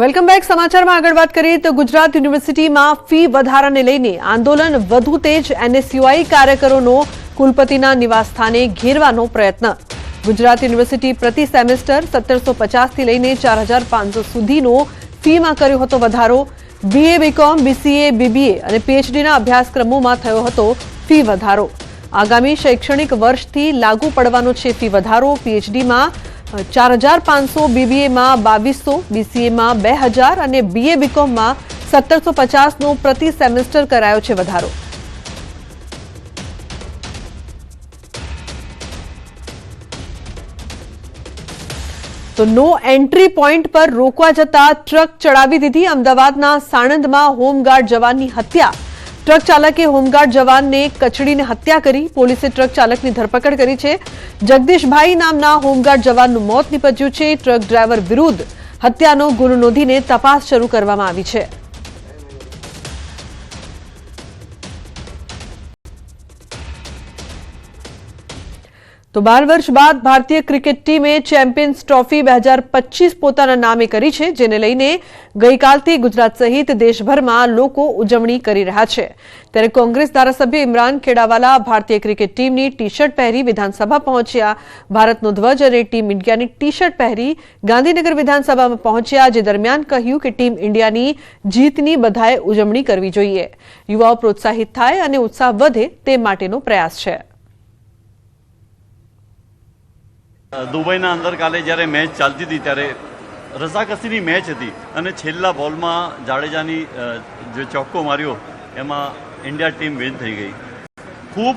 Welcome back. સમાચારમાં આગળ વાત કરીએ તો ગુજરાત યુનિવર્સિટીમાં ફી વધારાને લઈને આંદોલન વધુ તેજ. એનએસયુઆઈ કાર્યકરોનો કુલપતિના નિવાસસ્થાને ઘેરવાનો પ્રયત્ન. ગુજરાત યુનિવર્સિટી પ્રતિ સેમેસ્ટર 1750 થી લઈને 4500 સુધીનો ફીમાં કર્યો હતો વધારો. બીએ, બીકોમ, બીસીએ, બીબીએ અને પીએચડીના અભ્યાસક્રમોમાં થયો હતો ફી વધારો. આગામી શૈક્ષણિક વર્ષથી લાગુ પડવાનો છે ફી વધારો. પીએચડીમાં 4500, બીબીએમાં 2200, બીસીએમાં 2000 અને બીએ બીકોમમાં 1750નો પ્રતિ સેમેસ્ટર કરાયો છે વધારો. તો નો એન્ટ્રી પોઈન્ટ પર રોકવા જતા ટ્રક ચડાવી દીધી. અમદાવાદના સાણંદમાં હોમગાર્ડ જવાનની હત્યા. ટ્રક ચાલકે હોમગાર્ડ જવાનને કચડીને હત્યા કરી. પોલીસે ટ્રક ચાલકની ધરપકડ કરી છે. જગદીશભાઈ નામના હોમગાર્ડ જવાનનું મોત નીપજ્યું છે. ટ્રક ડ્રાઈવર વિરુદ્ધ હત્યાનો ગુનો નોંધીને તપાસ શરૂ કરવામાં આવી છે. તો 12 વર્ષ બાદ ભારતીય ક્રિકેટ ટીમે ચેમ્પિયન્સ ટ્રોફી 2025 પોતાના નામે કરી છે, જેને લઈને ગઈકાલથી ગુજરાત સહિત દેશભરમાં લોકો ઉજવણી કરી રહ્યા છે. ત્યારે કોંગ્રેસ ધારાસભ્ય ઇમરાન ખેડાવાલા ભારતીય ક્રિકેટ ટીમની ટી શર્ટ પહેરી વિધાનસભા પહોંચ્યા. ભારતનો ધ્વજ અને ટીમ ઇન્ડિયાની ટી શર્ટ પહેરી ગાંધીનગર વિધાનસભામાં પહોંચ્યા. જે દરમિયાન કહ્યું કે ટીમ ઇન્ડિયાની જીતની બધાએ ઉજવણી કરવી જોઈએ. યુવાઓ પ્રોત્સાહિત થાય અને ઉત્સાહ વધે તે માટેનો પ્રયાસ છે. દુબઈના અંદર કાલે જ્યારે મેચ ચાલતી હતી ત્યારે રઝાકસીની મેચ હતી અને છેલ્લા બોલમાં જાડેજાની જે ચોક્કો માર્યો એમાં ઇન્ડિયા ટીમ વિન થઈ ગઈ. ખૂબ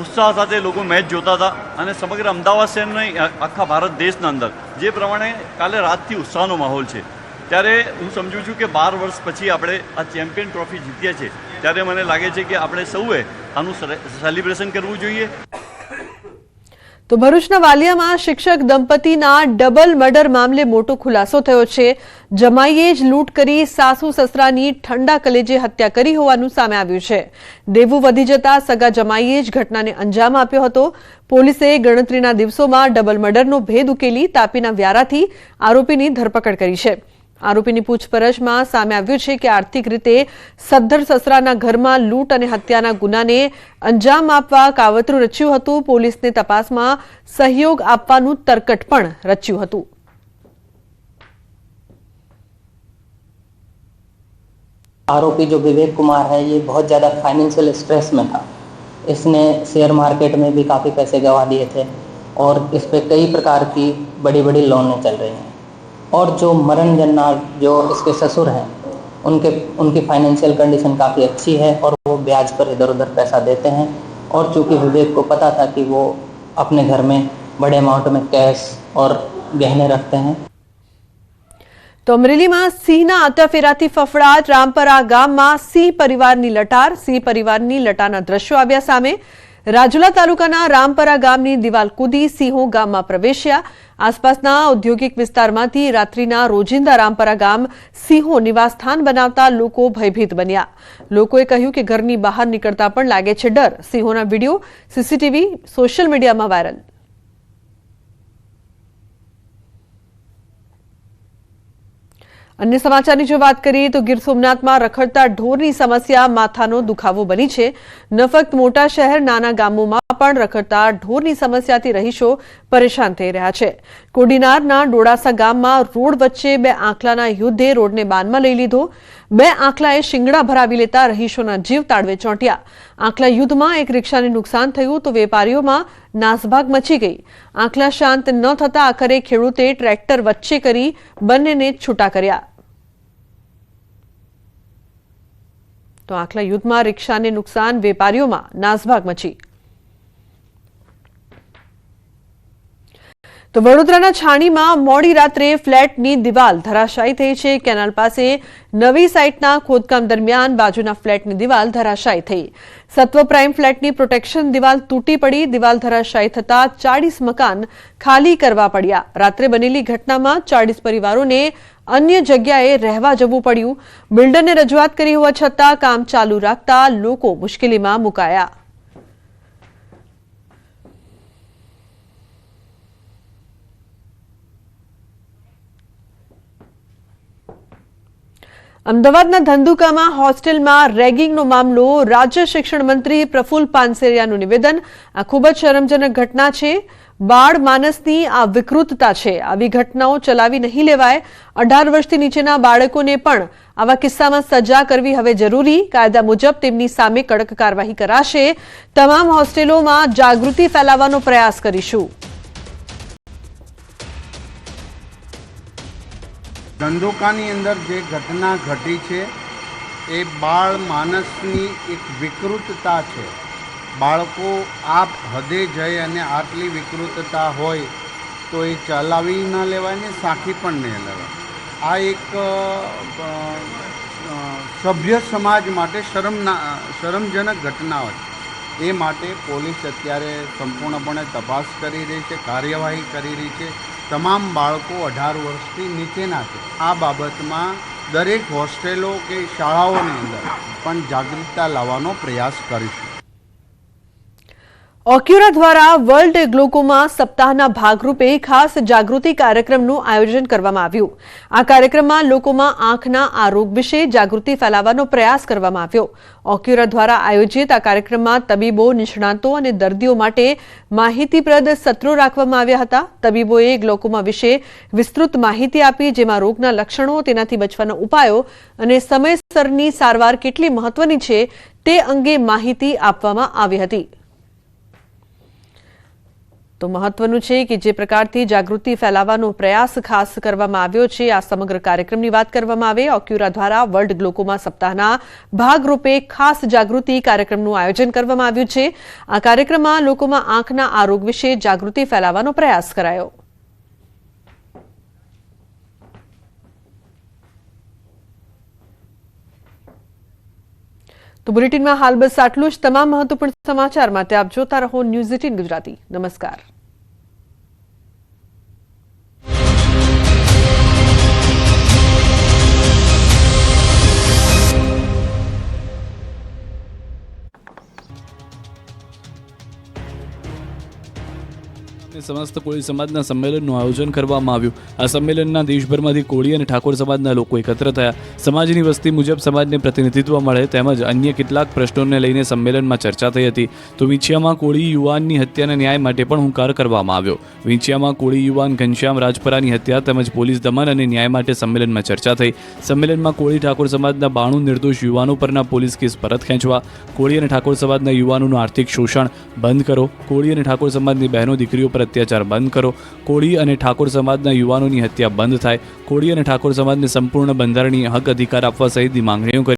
ઉત્સાહ સાથે લોકો મેચ જોતા હતા અને સમગ્ર અમદાવાદ શહેર નહીં, આખા ભારત દેશના અંદર જે પ્રમાણે કાલે રાતથી ઉત્સાહનો માહોલ છે, ત્યારે હું સમજુ છું કે 12 વર્ષ પછી આપણે આ ચેમ્પિયન ટ્રોફી જીત્યા છે, ત્યારે મને લાગે છે કે આપણે સૌએ આનું સેલિબ્રેશન કરવું જોઈએ. તો ભરૂચના વાલિયામાં શિક્ષક દંપતીના ડબલ મર્ડર મામલે મોટો ખુલાસો થયો છે. જમાઈએ જ લૂંટ કરી સાસુ સસરાની ઠંડા કલેજે હત્યા કરી હોવાનું સામે આવ્યું છે. દેવું વધી જતા સગા જમાઈએ જ ઘટનાને અંજામ આપ્યો હતો. પોલીસે ગણતરીના દિવસોમાં ડબલ મર્ડરનો ભેદ ઉકેલી તાપીના વ્યારાથી આરોપીની ધરપકડ કરી છે. આરોપીની પૂછપરછમાં સામે આવ્યું છે કે આર્થિક રીતે સદ્ધર સસરાના ઘરમાં લૂંટ અને હત્યાના ગુનાને અંજામ આપવા કાવતરું રચ્યું હતું. પોલીસને તપાસમાં સહયોગ આપવાનું તરકટ પણ રચ્યું હતું. आरोपी जो विवेक कुमार है ये बहुत ज़्यादा फाइनेंशियल स्ट्रेस में था. इसने शेयर मार्केट में भी काफ़ी पैसे गंवा दिए थे और इस पे कई प्रकार की बड़ी बड़ी लोनें चल रही हैं. और जो मरण जन्नार जो इसके ससुर हैं उनकी फाइनेंशियल कंडीशन काफ़ी अच्छी है और वो ब्याज पर इधर उधर पैसा देते हैं. और चूँकि विवेक को पता था कि वो अपने घर में बड़े अमाउंट में कैश और गहने रखते हैं. તો અમરેલીમાં સિંહના આંતરફેરાથી ફફડાટ. રામપરા ગામમાં સિંહ પરિવારની લટાર. સિંહ પરિવારની લટારના દ્રશ્યો આવ્યા સામે. રાજુલા તાલુકાના રામપરા ગામની દિવાલ કૂદી સિંહો ગામમાં પ્રવેશ્યા. આસપાસના ઔદ્યોગિક વિસ્તારમાંથી રાત્રિના રોજિંદા રામપરા ગામ સિંહો નિવાસસ્થાન બનાવતા લોકો ભયભીત બન્યા. લોકોએ કહ્યું કે ઘરની બહાર નીકળતા પણ લાગે છે ડર. સિંહોના વિડીયો સીસીટીવી સોશિયલ મીડિયામાં વાયરલ. અન્ય સમાચારની જો વાત કરીએ તો ગીર સોમનાથમાં રખડતા ઢોરની સમસ્યા માથાનો દુખાવો બની છે. ન ફક્ત મોટા શહેર, નાના ગામોમાં પણ રખડતા ઢોરની સમસ્યાથી રહીશો પરેશાન થઈ રહ્યા છે. કોડીનારના ડોડાસા ગામમાં રોડ વચ્ચે 2 આંખલાના યુદ્ધે રોડને બાનમાં લઈ લીધો. 2 આંખલાએ શિંગડા ભરાવી લેતા રહીશોના જીવ તાળવે ચોંટ્યા. આંખલા યુદ્ધમાં એક રિક્ષાને નુકસાન થયું તો વેપારીઓમાં નાસભાગ મચી ગઈ. આંખલા શાંત ન થતા આખરે ખેડૂતે ટ્રેક્ટર વચ્ચે કરી બંનેને છૂટા કર્યા. તો આંખલા યુદ્ધમાં રિક્ષાને નુકસાન, વેપારીઓમાં નાસભાગ મચી. તો વડોદરાના છાણીમાં મોડી રાત્રે ફ્લેટની દિવાલ ધરાશાયી થઈ છે. કેનાલ પાસે નવી સાઇટના ખોદકામ દરમિયાન બાજુના ફ્લેટની દિવાલ ધરાશાયી થઈ. સત્વ પ્રાઇમ ફ્લેટની પ્રોટેક્શન દિવાલ તૂટી પડી. દિવાલ ધરાશાયી થતા 40 મકાન ખાલી કરવા પડ્યા. રાત્રે બનેલી ઘટનામાં 40 પરિવારોને અન્ય જગ્યાએ રહેવા જવું પડ્યું. બિલ્ડરને રજૂઆત કરી હોવા છતાં કામ ચાલુ રાખતા લોકો મુશ્કેલીમાં મુકાયા. અમદાવાદના ધંધુકામાં હોસ્ટેલમાં રેગિંગનો મામલો, રાજ્ય શિક્ષણ મંત્રી પ્રફુલ્લ પાનસેરિયાનું નિવેદન. આ ખૂબ જ શરમજનક ઘટના છે. બાળ માનસની આ વિકૃતતા છે. આવી ઘટનાઓ ચલાવી નહીં લેવાય. 18 વર્ષથી નીચેના બાળકોને પણ આવા કિસ્સામાં સજા કરવી હવે જરૂરી. કાયદા મુજબ તેમની સામે કડક કાર્યવાહી કરાશે. તમામ હોસ્ટેલોમાં જાગૃતિ ફેલાવવાનો પ્રયાસ કરીશું. ધંધુકાની અંદર જે ઘટના ઘટી છે એ બાળ માનસની એક વિકૃતતા છે. બાળકો આ હદે જઈ અને આટલી વિકૃતતા હોય તો એ ચલાવી ન લેવાય ને સાખી પણ નહીં લેવાય. આ એક સભ્ય સમાજ માટે શરમજનક ઘટના હોય. એ માટે પોલીસ અત્યારે સંપૂર્ણપણે તપાસ કરી રહી છે, કાર્યવાહી કરી રહી છે. તમામ બાળકો 18 વર્ષથી નીચેના છે. આ બાબતમાં દરેક હોસ્ટેલો કે શાળાઓની અંદર પણ જાગૃતતા લાવવાનો પ્રયાસ કરીશું. ઓક્યુરા દ્વારા વર્લ્ડ ગ્લુકોમા સપ્તાહના ભાગરૂપે ખાસ જાગૃતિ કાર્યક્રમનું આયોજન કરવામાં આવ્યું. આ કાર્યક્રમમાં લોકોમાં આંખના આ રોગ વિશે જાગૃતિ ફેલાવવાનો પ્રયાસ કરવામાં આવ્યો. ઓક્યુરા દ્વારા આયોજિત આ કાર્યક્રમમાં તબીબો, નિષ્ણાતો અને દર્દીઓ માટે માહિતીપ્રદ સત્રો રાખવામાં આવ્યા હતા. તબીબોએ ગ્લુકોમા વિશે વિસ્તૃત માહિતી આપી, જેમાં રોગના લક્ષણો, તેનાથી બચવાના ઉપાયો અને સમયસરની સારવાર કેટલી મહત્વની છે તે અંગે માહિતી આપવામાં આવી હતી. તો મહત્વનું છે કે જે પ્રકારથી જાગૃતિ ફેલાવવાનો પ્રયાસ ખાસ કરવામાં આવ્યો છે. આ સમગ્ર કાર્યક્રમની વાત કરવામાં આવે, ઓક્યુરા દ્વારા વર્લ્ડ ગ્લુકોમા સપ્તાહના ભાગરૂપે ખાસ જાગૃતિ કાર્યક્રમનું આયોજન કરવામાં આવ્યું છે. આ કાર્યક્રમમાં લોકોમાં આંખના આ રોગ વિશે જાગૃતિ ફેલાવવાનો પ્રયાસ કરાયો. તો બુલેટિનમાં હાલ બસ આટલું જ. તમામ મહત્વપૂર્ણ સમાચાર માટે આપ જોતા રહો ન્યૂઝ 18 ગુજરાતી. નમસ્કાર. સમસ્ત કોળી સમાજના સંમેલનનું આયોજન કરવામાં આવ્યું. આ સંમેલનના દેશભરમાંથી કોળી અને ઠાકોર સમાજના લોકો એકત્ર થયા. સમાજની વસ્તી મુજબ સમાજને પ્રતિનિધિત્વ મળે તેમજ અન્ય કેટલાક પ્રશ્નોને લઈને સંમેલનમાં ચર્ચા થઈ હતી. તો વિંછિયામાં કોળી યુવાનની હત્યાના ન્યાય માટે પણ હુંકાર કરવામાં આવ્યો. વિંછિયામાં કોળી યુવાન ઘનશ્યામ રાજપરાની હત્યા તેમજ પોલીસ દમન અને ન્યાય માટે સંમેલનમાં ચર્ચા થઈ. સંમેલનમાં કોળી ઠાકોર સમાજના 92 નિર્દોષ યુવાનો પરના પોલીસ કેસ પરત ખેંચવા, કોળી અને ઠાકોર સમાજના યુવાનોનું આર્થિક શોષણ બંધ કરો, કોળી અને ઠાકોર સમાજની બહેનો દીકરીઓ પર અત્યાચાર બંધ કરો, કોળી અને ઠાકોર સમાજના યુવાનોની હત્યા બંધ થાય, કોળી અને ઠાકોર સમાજને સંપૂર્ણ બંધારણીય હક અધિકાર આપવા સહિતની માંગણીઓ કરી.